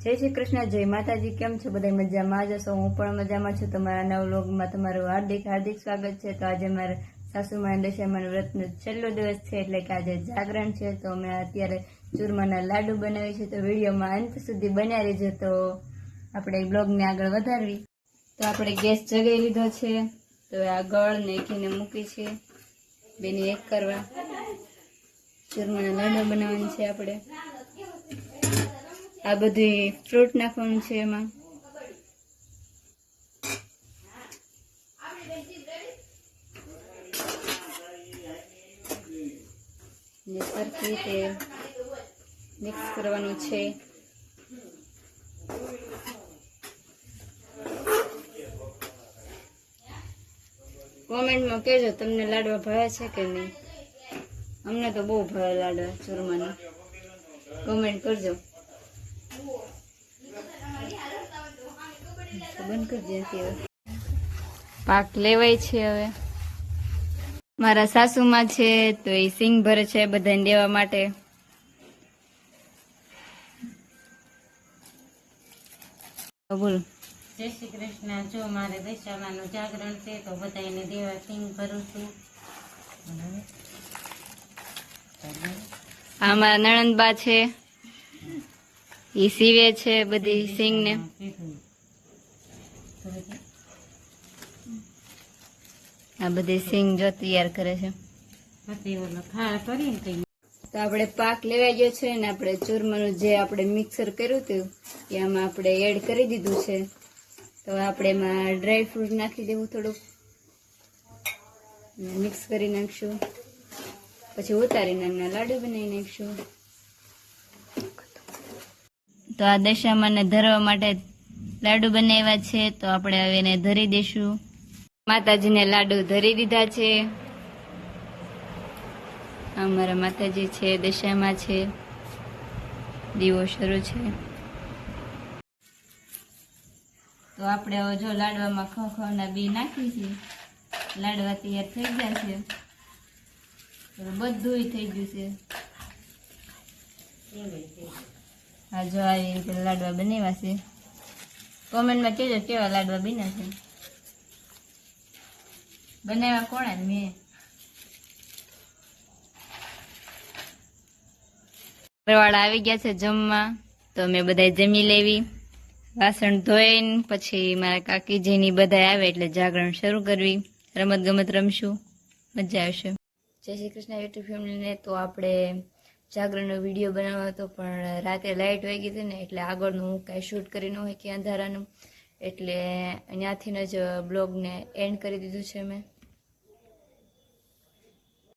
જય શ્રી કૃષ્ણ, જય માતાજી। કેમ છો બધા? મજામાં જ હશો? હું પણ મજામાં છું। તમારા નવા વ્લોગમાં તમારું હાર્દિક સ્વાગત છે। તો આજે મારે સાસુમાના દશામાના વ્રતનો છેલ્લો દિવસ છે, એટલે કે આજે જાગરણ છે। તો અમે અત્યારે ચૂરમાના લાડુ બનાવી છે, તો વિડીયોમાં અંત સુધી બન્યા રહેજો। તો આપણે બ્લોગને આગળ વધારવી। તો આપણે ગેસ જગાવી લીધો છે, તો આ ગળ ને ઘીને મૂકી છે, બેને એક કરવા ચૂરમાના લાડુ બનાવવાનું છે। આપણે આ બધી ફ્રૂટ નાખવાનું છે એમાં। સરખી રીતે મિક્સ કરવાનું છે। કોમેન્ટમાં કહેજો તમને લાડવા ભાવે છે કે નહીં। અમને તો બહુ ભાવે લાડવા ચૂરમાના, કોમેન્ટ કરજો। બંધ કરી દે। પાક લેવાય છે હવે। મારા સાસુમાં છે, તો એ સિંગ ભરે છે બધાને દેવા માટે। બોલ। જય શ્રી કૃષ્ણ। જો મારે દશામાનું જાગરણ છે, તો બધાને દેવા સિંગ ભરું છું। આ મારા નણંદબા છે, એ સીવે છે બધી સિંગ ને। આ બધી સિંગ જો તૈયાર કરે છે। તો આપણે પાક લેવાઈ ગયો છે ને, આપણે ચૂરમાનું જે આપણે મિક્સર કર્યું હતું એ આમાં આપણે એડ કરી દીધું છે। તો આપણે એમાં ડ્રાય ફ્રૂટ નાખી દેવું થોડુંક, મિક્સ કરી નાખશું, પછી ઉતારી નાખના લાડુ બનાવી નાખશું। તો આ દશામાને ધરવા માટે લાડુ બનાવ્યા છે, તો આપણે હવે એને ધરી દેશું। માતાજીને લાડુ ધરી દીધા છે। અમારા માતાજી છે, દશામાં છે, દીવો શરૂ છે। તો આપણે હવે જો લાડવામાં ખવના બી નાખી છે, લાડવા તૈયાર થઈ ગયા છે। બધું થઈ ગયું છે। હા, જો આવી રીતે લાડવા બનાવ્યા છે। કોમેન્ટમાં કહેજો કેવા લાડવા બન્યા છે। બનાવ્યા કોણે? મેં। ઘરવાળા આવી ગયા છે જમવા, તો અમે બધા જમી લેવી, વાસણ ધોઈને પછી મારા કાકીજીની બધા આવે એટલે જાગરણ શરૂ કરવી, રમત ગમત રમશું, મજા આવશે। જય શ્રી કૃષ્ણ યુટ્યુબ ફેમિલીને। તો આપણે જાગરણનો વિડીયો બનાવ્યો હતો, પણ રાતે લાઇટ વહી ગઈ હતી ને, એટલે આગળનું હું કાંઈ શૂટ કરી ન હોય કે અંધારાનું, એટલે અહીંયાથી જ બ્લોગને એન્ડ કરી દીધું છે મેં।